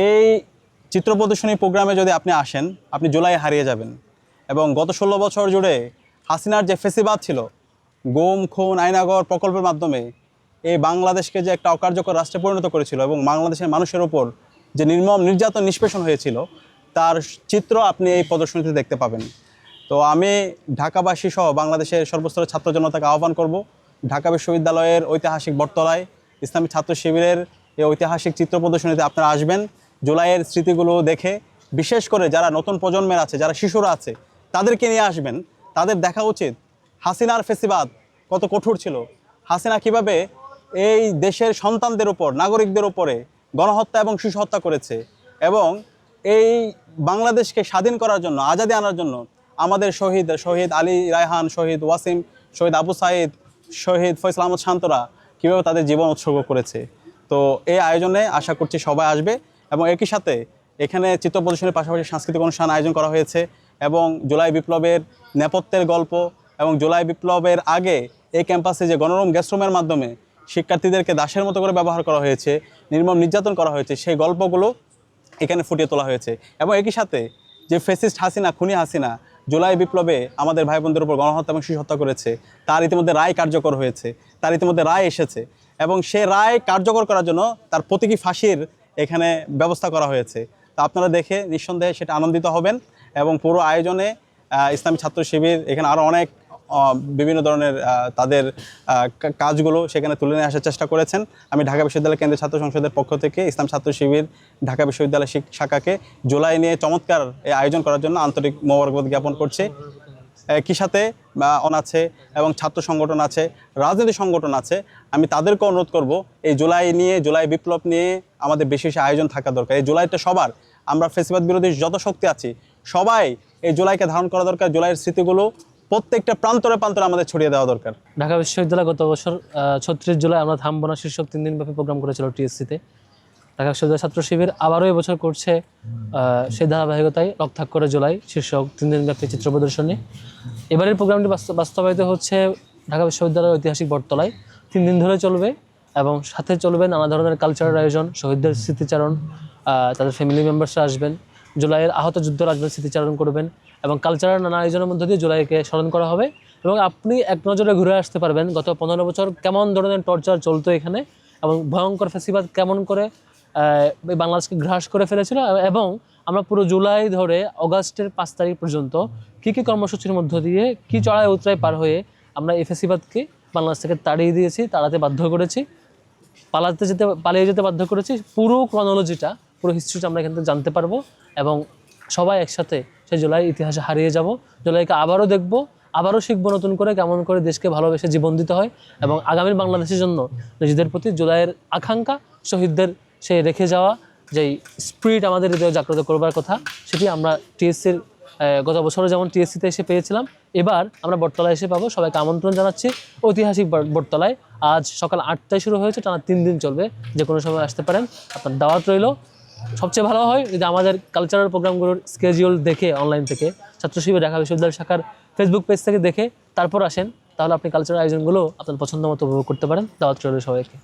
এই চিত্র প্রদর্শনী প্রোগ্রামে যদি আপনি আসেন, আপনি জুলাই হারিয়ে যাবেন। এবং গত 16 বছর জুড়ে হাসিনার যে ফেসিবাদ ছিল, গুম খুন আয়নাগর প্রকল্পের মাধ্যমে এই বাংলাদেশকে যে একটা অকার্যকর রাষ্ট্রে পরিণত করেছিল এবং বাংলাদেশের মানুষের উপর যে নির্মম নির্যাতন নিষ্পেষণ হয়েছিল, তার চিত্র আপনি এই প্রদর্শনীতে দেখতে পাবেন। তো আমি ঢাকাবাসী সহ বাংলাদেশের সর্বস্তরের ছাত্র জনতাকে আহ্বান করব, ঢাকা বিশ্ববিদ্যালয়ের ঐতিহাসিক বটতলায় ইসলামী ছাত্র শিবিরের এই ঐতিহাসিক চিত্র প্রদর্শনীতে আপনারা আসবেন। জুলাইয়ের স্মৃতিগুলো দেখে, বিশেষ করে যারা নতুন প্রজন্মের আছে, যারা শিশুরা আছে, তাদেরকে নিয়ে আসবেন। তাদের দেখা উচিত হাসিনার ফেসিবাদ কত কঠোর ছিল, হাসিনা কিভাবে এই দেশের সন্তানদের উপর, নাগরিকদের উপরে গণহত্যা এবং শিশু হত্যা করেছে, এবং এই বাংলাদেশকে স্বাধীন করার জন্য, আজাদি আনার জন্য আমাদের শহীদ আলী রায়হান, শহীদ ওয়াসিম, শহীদ আবু সাইদ, শহীদ ফয়সাল আহমদ শান্তরা কীভাবে তাদের জীবন উৎসর্গ করেছে। তো এই আয়োজনে আশা করছি সবাই আসবে। এবং একই সাথে এখানে চিত্র প্রদর্শনীর পাশাপাশি সাংস্কৃতিক অনুষ্ঠান আয়োজন করা হয়েছে, এবং জুলাই বিপ্লবের নেপথ্যের গল্প এবং জুলাই বিপ্লবের আগে এই ক্যাম্পাসে যে গণরুম গেস্টরুমের মাধ্যমে শিক্ষার্থীদেরকে দাসের মতো করে ব্যবহার করা হয়েছে, নির্মম নির্যাতন করা হয়েছে, সেই গল্পগুলো এখানে ফুটিয়ে তোলা হয়েছে। এবং একই সাথে যে ফেসিস্ট হাসিনা, খুনি হাসিনা জুলাই বিপ্লবে আমাদের ভাই বোনদের উপর গণহত্যা এবং শিশু হত্যা করেছে, তার ইতিমধ্যে রায় কার্যকর হয়েছে, তার ইতিমধ্যে রায় এসেছে, এবং সে রায় কার্যকর করার জন্য তার প্রতীকী ফাঁসির এখানে ব্যবস্থা করা হয়েছে। তো আপনারা দেখে নিঃসন্দেহে সেটা আনন্দিত হবেন। এবং পুরো আয়োজনে ইসলামী ছাত্র শিবির এখানে আরও অনেক বিভিন্ন ধরনের তাদের কাজগুলো সেখানে তুলে নিয়ে আসার চেষ্টা করেছেন। আমি ঢাকা বিশ্ববিদ্যালয় কেন্দ্রীয় ছাত্র সংসদের পক্ষ থেকে ইসলাম ছাত্র শিবির ঢাকা বিশ্ববিদ্যালয় শাখাকে জুলাই নিয়ে চমৎকার এই আয়োজন করার জন্য আন্তরিক মোবারকবাদ জ্ঞাপন করছি। একই সাথে আছে এবং ছাত্র সংগঠন আছে, রাজনৈতিক সংগঠন আছে, আমি তাদেরকে অনুরোধ করব এই জুলাই নিয়ে, জুলাই বিপ্লব নিয়ে আমাদের বেশি বেশি আয়োজন থাকা দরকার। এই জুলাইটা সবার, আমরা ফেসিবাদ বিরোধী যত শক্তি আছি সবাই এই জুলাইকে ধারণ করা দরকার। জুলাইয়ের স্মৃতিগুলো প্রত্যেকটা প্রান্তরে প্রান্তরে আমাদের ছড়িয়ে দেওয়া দরকার। ঢাকা বিশ্ববিদ্যালয় গত বছর 36 জুলাই আমরা থামবো না শীর্ষক 3 দিনব্যাপী প্রোগ্রাম করেছিল টিএসসিতে। ঢাকা বিশ্ববিদ্যালয় ছাত্র শিবির আবারও এবছর করছে সেই ধারাবাহিকতায় রক্তাক্ত করে জুলাই শীর্ষক 3 দিনব্যাপী চিত্র প্রদর্শনী। এবারের প্রোগ্রামটি বাস্তবায়িত হচ্ছে ঢাকা বিশ্ববিদ্যালয়ের ঐতিহাসিক বটতলায়। 3 দিন ধরে চলবে এবং সাথে চলবে নানা ধরনের কালচারাল আয়োজন, শহীদদের স্মৃতিচারণ, তাদের ফ্যামিলি মেম্বার্সরা আসবেন, জুলাইয়ের আহত যুদ্ধরা আসবেন, স্মৃতিচারণ করবেন, এবং কালচারাল নানা আয়োজনের মধ্য দিয়ে জুলাইকে স্মরণ করা হবে। এবং আপনি এক নজরে ঘুরে আসতে পারবেন গত 15 বছর কেমন ধরনের টর্চার চলতো এখানে, এবং ভয়ঙ্কর ফ্যাসিবাদ কেমন করে বাংলাদেশকে গ্রাস করে ফেলেছিল, এবং আমরা পুরো জুলাই ধরে অগাস্টের 5 তারিখ পর্যন্ত কী কী কর্মসূচির মধ্য দিয়ে কী চড়াই উতরাই পার হয়ে আমরা এই ফ্যাসিবাদকে বাংলাদেশ থেকে তাড়িয়ে দিয়েছি, তাড়াতে বাধ্য করেছি, পালিয়ে যেতে বাধ্য করেছি। পুরো ক্রনোলজিটা, পুরো হিস্ট্রিটা আমরা এখান থেকে জানতে পারবো, এবং সবাই একসাথে সেই জুলাই ইতিহাসে হারিয়ে যাব। জুলাইকে আবারও দেখবো, আবারও শিখবো নতুন করে কেমন করে দেশকে ভালোবেসে জীবন দিতে হয়, এবং আগামীর বাংলাদেশের জন্য নিজেদের প্রতি জুলাইয়ের আকাঙ্ক্ষা, শহীদদের সেই রেখে যাওয়া যেই স্পিরিট আমাদের হৃদয়ে জাগ্রত করবার কথা, সেটি আমরা টিএসসির গত বছরে যেমন টিএসসিতে এসে পেয়েছিলাম, এবার আমরা বটতলায় এসে পাবো। সবাইকে আমন্ত্রণ জানাচ্ছি ঐতিহাসিক বটতলায়। আজ সকাল 8টায় শুরু হয়েছে, টানা 3 দিন চলবে, যে কোনো সময় আসতে পারেন, আপনার দাওয়াত রইল। সবচেয়ে ভালো হয় যদি আমাদের কালচারাল প্রোগ্রামগুলোর স্কেডিউল দেখে অনলাইন থেকে, ছাত্র শিবির ঢাকা বিশ্ববিদ্যালয় শাখার ফেসবুক পেজ থেকে দেখে তারপর আসেন, তাহলে আপনি কালচারাল আয়োজনগুলো আপনার পছন্দ মতো উপভোগ করতে পারেন। দাওয়াত রইল সবাইকে।